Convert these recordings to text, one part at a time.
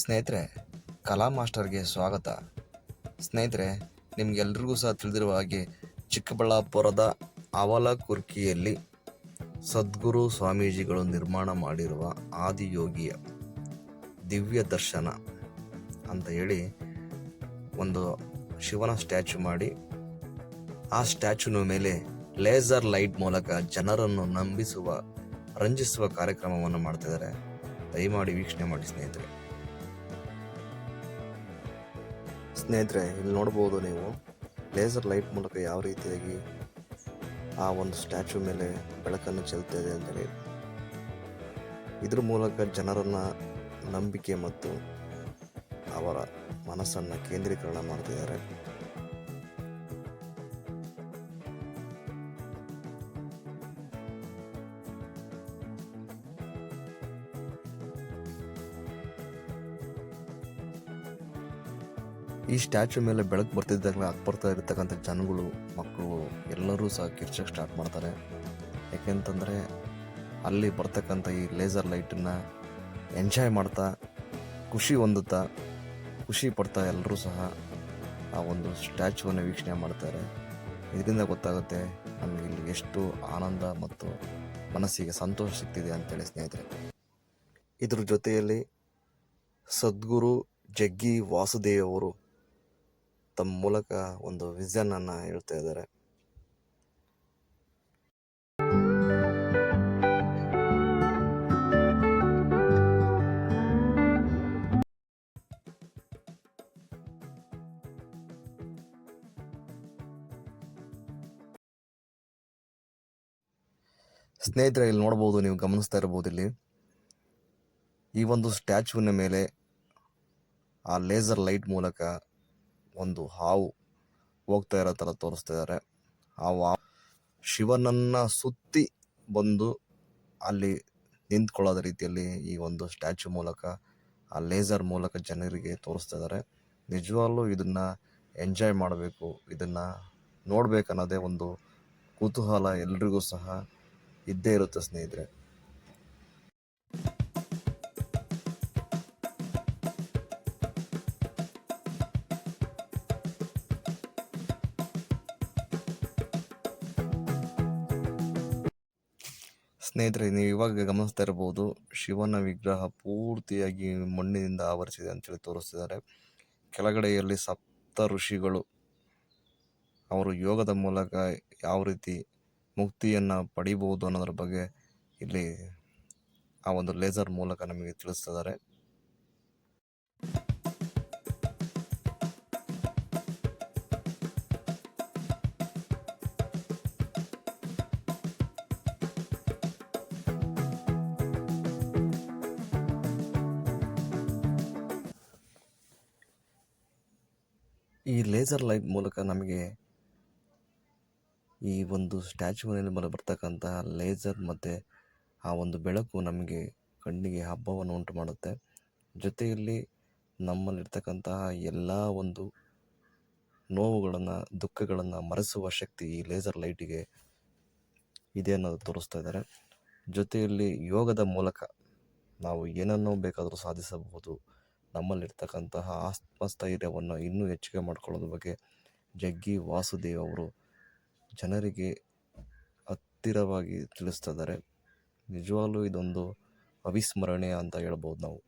ಸ್ನೇಹಿತರೆ, ಕಲಾ ಮಾಸ್ಟರ್ಗೆ ಸ್ವಾಗತ. ಸ್ನೇಹಿತರೆ, ನಿಮಗೆಲ್ರಿಗೂ ಸಹ ತಿಳಿದಿರುವ ಹಾಗೆ ಚಿಕ್ಕಬಳ್ಳಾಪುರದ ಅವಲಕುರ್ಕಿಯಲ್ಲಿ ಸದ್ಗುರು ಸ್ವಾಮೀಜಿಗಳು ನಿರ್ಮಾಣ ಮಾಡಿರುವ ಆದಿಯೋಗಿಯ ದಿವ್ಯ ದರ್ಶನ ಅಂತ ಹೇಳಿ ಒಂದು ಶಿವನ ಸ್ಟ್ಯಾಚು ಮಾಡಿ ಆ ಸ್ಟ್ಯಾಚುನ ಮೇಲೆ ಲೇಸರ್ ಲೈಟ್ ಮೂಲಕ ಜನರನ್ನು ರಂಜಿಸುವ ಕಾರ್ಯಕ್ರಮವನ್ನು ಮಾಡ್ತಿದ್ದಾರೆ. ದಯಮಾಡಿ ವೀಕ್ಷಣೆ ಮಾಡಿ ಸ್ನೇಹಿತರೆ, ಇಲ್ಲಿ ನೋಡ್ಬೋದು ನೀವು ಲೇಸರ್ ಲೈಟ್ ಮೂಲಕ ಯಾವ ರೀತಿಯಾಗಿ ಆ ಒಂದು ಸ್ಟ್ಯಾಚು ಮೇಲೆ ಬೆಳಕನ್ನು ಚೆಲ್ತಾ ಇದೆ ಅಂತೇಳಿ. ಇದ್ರ ಮೂಲಕ ಜನರನ್ನ ನಂಬಿಕೆ ಮತ್ತು ಅವರ ಮನಸ್ಸನ್ನು ಕೇಂದ್ರೀಕರಣ ಮಾಡ್ತಿದ್ದಾರೆ. ಈ ಸ್ಟ್ಯಾಚು ಮೇಲೆ ಬೆಳಕು ಬರ್ತಿದ್ದಾಗಲೇ ಬರ್ತಾ ಇರತಕ್ಕಂಥ ಜನಗಳು, ಮಕ್ಕಳು ಎಲ್ಲರೂ ಸಹ ಕಿರ್ಚಕ್ಕೆ ಸ್ಟಾರ್ಟ್ ಮಾಡ್ತಾರೆ. ಯಾಕೆಂತಂದರೆ ಅಲ್ಲಿ ಬರ್ತಕ್ಕಂಥ ಈ ಲೇಸರ್ ಲೈಟನ್ನು ಎಂಜಾಯ್ ಮಾಡ್ತಾ, ಖುಷಿ ಪಡ್ತಾ ಎಲ್ಲರೂ ಸಹ ಆ ಒಂದು ಸ್ಟ್ಯಾಚುವನ್ನು ವೀಕ್ಷಣೆ ಮಾಡ್ತಾರೆ. ಇದರಿಂದ ಗೊತ್ತಾಗುತ್ತೆ ನಮಗೆ ಇಲ್ಲಿ ಎಷ್ಟು ಆನಂದ ಮತ್ತು ಮನಸ್ಸಿಗೆ ಸಂತೋಷ ಸಿಗ್ತಿದೆ ಅಂತೇಳಿ ಸ್ನೇಹಿತರೆ. ಇದ್ರ ಜೊತೆಯಲ್ಲಿ ಸದ್ಗುರು ಜಗ್ಗಿ ವಾಸುದೇವ್ ಅವರು ತಮ್ಮ ಮೂಲಕ ಒಂದು ವಿಷನ್ ಅನ್ನ ಹೇಳ್ತಾ ಇದ್ದಾರೆ. ಸ್ನೇಹಿತರೆ, ಇಲ್ಲಿ ನೋಡ್ಬೋದು, ನೀವು ಗಮನಿಸ್ತಾ ಇರಬಹುದು, ಇಲ್ಲಿ ಈ ಒಂದು ಸ್ಟ್ಯಾಚುವಿನ ಮೇಲೆ ಆ ಲೇಸರ್ ಲೈಟ್ ಮೂಲಕ ಒಂದು ಹಾವು ಹೋಗ್ತಾ ಇರೋ ಥರ ತೋರಿಸ್ತಾ ಇದ್ದಾರೆ. ಆ ಶಿವನನ್ನ ಸುತ್ತಿ ಬಂದು ಅಲ್ಲಿ ನಿಂತ್ಕೊಳ್ಳೋದ ರೀತಿಯಲ್ಲಿ ಈ ಒಂದು ಸ್ಟ್ಯಾಚು ಮೂಲಕ, ಆ ಲೇಸರ್ ಮೂಲಕ ಜನರಿಗೆ ತೋರಿಸ್ತಾ ಇದ್ದಾರೆ. ನಿಜವಾಗ್ಲೂ ಇದನ್ನ ಎಂಜಾಯ್ ಮಾಡಬೇಕು, ಇದನ್ನ ನೋಡ್ಬೇಕನ್ನೋದೇ ಒಂದು ಕುತೂಹಲ ಎಲ್ರಿಗೂ ಸಹ ಇದ್ದೇ ಇರುತ್ತೆ ಸ್ನೇಹಿತರೆ. ಸ್ನೇಹಿತರೆ, ನೀವು ಇವಾಗ ಗಮನಿಸ್ತಾ ಇರಬಹುದು, ಶಿವನ ವಿಗ್ರಹ ಪೂರ್ತಿಯಾಗಿ ಮಣ್ಣಿನಿಂದ ಆವರಿಸಿದೆ ಅಂತೇಳಿ ತೋರಿಸ್ತಿದ್ದಾರೆ. ಕೆಳಗಡೆಯಲ್ಲಿ ಸಪ್ತ ಋಷಿಗಳು ಅವರು ಯೋಗದ ಮೂಲಕ ಯಾವ ರೀತಿ ಮುಕ್ತಿಯನ್ನು ಪಡಿಬಹುದು ಅನ್ನೋದ್ರ ಬಗ್ಗೆ ಇಲ್ಲಿ ಆ ಒಂದು ಲೇಸರ್ ಮೂಲಕ ನಮಗೆ ತಿಳಿಸ್ತಿದ್ದಾರೆ. ಈ ಲೇಸರ್ ಲೈಟ್ ಮೂಲಕ ನಮಗೆ ಈ ಒಂದು ಸ್ಟ್ಯಾಚುವಿನ ಮೇಲೆ ಬರ್ತಕ್ಕಂತಹ ಲೇಸರ್ ಮತ್ತು ಆ ಒಂದು ಬೆಳಕು ನಮಗೆ ಕಣ್ಣಿಗೆ ಹಬ್ಬವನ್ನು ಉಂಟು ಮಾಡುತ್ತೆ. ಜೊತೆಯಲ್ಲಿ ನಮ್ಮಲ್ಲಿರ್ತಕ್ಕಂತಹ ಎಲ್ಲ ಒಂದು ನೋವುಗಳನ್ನು, ದುಃಖಗಳನ್ನು ಮರೆಸುವ ಶಕ್ತಿ ಈ ಲೇಸರ್ ಲೈಟಿಗೆ ಇದೆ ಅನ್ನೋದು ತೋರಿಸ್ತಾ ಇದ್ದಾರೆ. ಜೊತೆಯಲ್ಲಿ ಯೋಗದ ಮೂಲಕ ನಾವು ಏನನ್ನೂ ಬೇಕಾದರೂ ಸಾಧಿಸಬಹುದು. ನಮ್ಮಲ್ಲಿರ್ತಕ್ಕಂತಹ ಆತ್ಮಸ್ಥೈರ್ಯವನ್ನು ಇನ್ನೂ ಹೆಚ್ಚಿಗೆ ಮಾಡ್ಕೊಳ್ಳೋದ್ರ ಬಗ್ಗೆ ಜಗ್ಗಿ ವಾಸುದೇವ್ ಅವರು ಜನರಿಗೆ ಹತ್ತಿರವಾಗಿ ತಿಳಿಸ್ತಾ ಇದ್ದಾರೆ. ನಿಜವಾಗ್ಲೂ ಇದೊಂದು ಅವಿಸ್ಮರಣೀಯ ಅಂತ ಹೇಳ್ಬೋದು ನಾವು.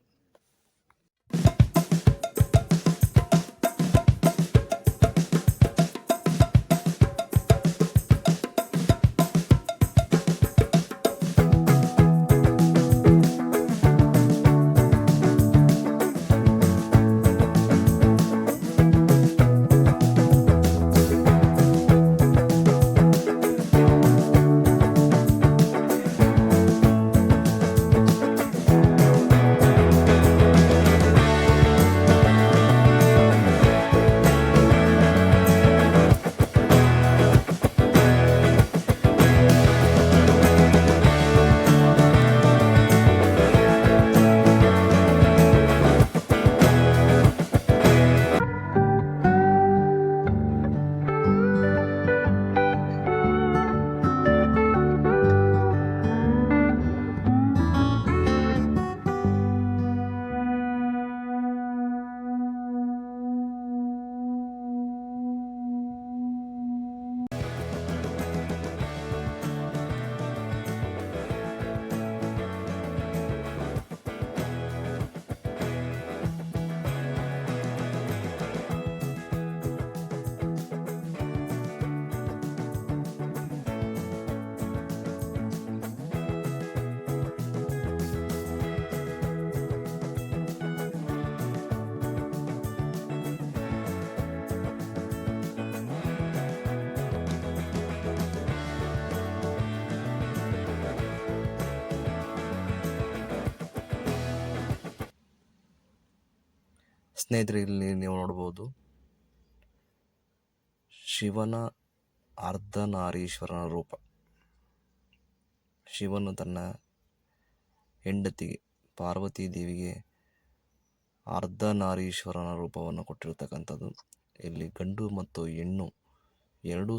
ಸ್ನೇಹಿತರೆ, ಇಲ್ಲಿ ನೀವು ನೋಡ್ಬೋದು ಶಿವನ ಅರ್ಧನಾರೀಶ್ವರನ ರೂಪ. ಶಿವನು ತನ್ನ ಹೆಂಡತಿಗೆ ಪಾರ್ವತಿ ದೇವಿಗೆ ಅರ್ಧನಾರೀಶ್ವರನ ರೂಪವನ್ನು ಕೊಟ್ಟಿರ್ತಕ್ಕಂಥದ್ದು. ಇಲ್ಲಿ ಗಂಡು ಮತ್ತು ಹೆಣ್ಣು ಎರಡೂ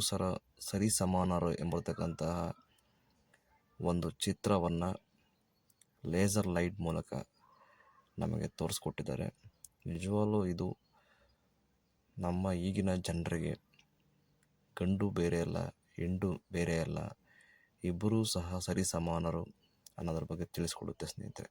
ಸರಿ ಸಮಾನರು ಎಂಬತಕ್ಕಂತಹ ಒಂದು ಚಿತ್ರವನ್ನು ಲೇಸರ್ ಲೈಟ್ ಮೂಲಕ ನಮಗೆ ತೋರಿಸ್ಕೊಟ್ಟಿದ್ದಾರೆ. ನಿಜವಾಗ್ಲೂ ಇದು ನಮ್ಮ ಈಗಿನ ಜನರಿಗೆ ಗಂಡು ಬೇರೆ ಅಲ್ಲ, ಹೆಣ್ಣು ಬೇರೆ ಅಲ್ಲ, ಇಬ್ಬರೂ ಸಹ ಸರಿ ಸಮಾನರು ಅನ್ನೋದ್ರ ಬಗ್ಗೆ ತಿಳಿಸ್ಕೊಡುತ್ತೆ ಸ್ನೇಹಿತರೆ.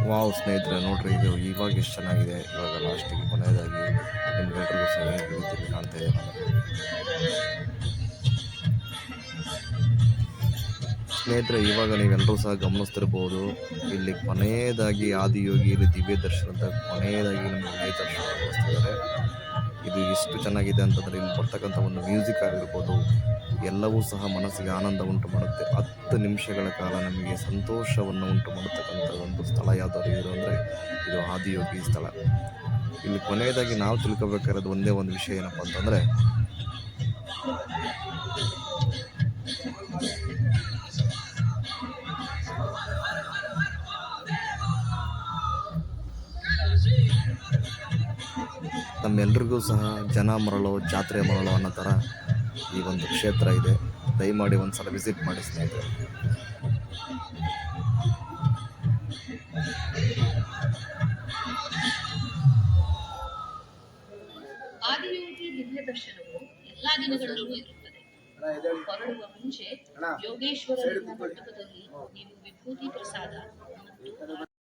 ವಾವ್ ಸ್ನೇಹಿತರೆ, ನೋಡ್ರಿ ಇದು ಇವಾಗ ಎಷ್ಟು ಚೆನ್ನಾಗಿದೆ. ಇವಾಗ ಲಾಸ್ಟಿಗೆ ಕೊನೆಯದಾಗಿ ನಿಮ್ಗೆಲ್ರಿಗೂ ಸಹ ರೀತಿಯಲ್ಲಿ ಕಾಣ್ತಾ ಇದೆ. ಸ್ನೇಹಿತರೆ, ಇವಾಗ ನೀವೆಲ್ಲರೂ ಸಹ ಗಮನಿಸ್ತಿರ್ಬೋದು, ಇಲ್ಲಿ ಕೊನೆಯದಾಗಿ ಆದಿಯೋಗಿ ಇಲ್ಲಿ ದಿವ್ಯ ದರ್ಶನದ ಕೊನೆಯದಾಗಿ ನಮಗೆ ದರ್ಶನ ತೋರಿಸ್ತಿದ್ದಾರೆ. ಇದು ಎಷ್ಟು ಚೆನ್ನಾಗಿದೆ ಅಂತಂದರೆ ಇಲ್ಲಿ ಬರ್ತಕ್ಕಂಥ ಒಂದು ಮ್ಯೂಸಿಕ್ ಆಗಿರ್ಬೋದು, ಎಲ್ಲವೂ ಸಹ ಮನಸ್ಸಿಗೆ ಆನಂದ ಉಂಟು ಮಾಡುತ್ತೆ. 10 ನಿಮಿಷಗಳ ಕಾಲ ನಮಗೆ ಸಂತೋಷವನ್ನು ಉಂಟು ಮಾಡತಕ್ಕಂಥ ಒಂದು ಸ್ಥಳ ಯಾವುದಾದ್ರು ಇರು ಅಂದರೆ ಇದು ಆದಿಯೋಗಿ ಸ್ಥಳ. ಇಲ್ಲಿ ಕೊನೆಯದಾಗಿ ನಾವು ತಿಳ್ಕೊಬೇಕಾಗಿರೋದು ಒಂದೇ ಒಂದು ವಿಷಯ ಏನಪ್ಪ ಅಂತಂದರೆ, ನಮ್ಮೆಲ್ರಿಗೂ ಸಹ ಜನ ಮರಳೋ ಜಾತ್ರೆ ಮರಳೋ ಅನ್ನೋ ಥರ ಈ ಒಂದು ಕ್ಷೇತ್ರ ಇದೆ. ದಯಮಾಡಿ ಒಂದು ಸಲ ವಿಸಿಟ್ ಮಾಡಿ ಸ್ನೇಹಿತರೆ. ಆದಿಯೋಗಿ ದಿವ್ಯ ದರ್ಶನವು ಎಲ್ಲಾ ದಿನಗಳಲ್ಲೂ ಇರುತ್ತದೆ. ಹೊರಡುವ ಮುಂಚೆ ಯೋಗೇಶ್ವರ ಮಂಟಪದಲ್ಲಿ ನೀವು ವಿಭೂತಿ ಪ್ರಸಾದ ಮತ್ತು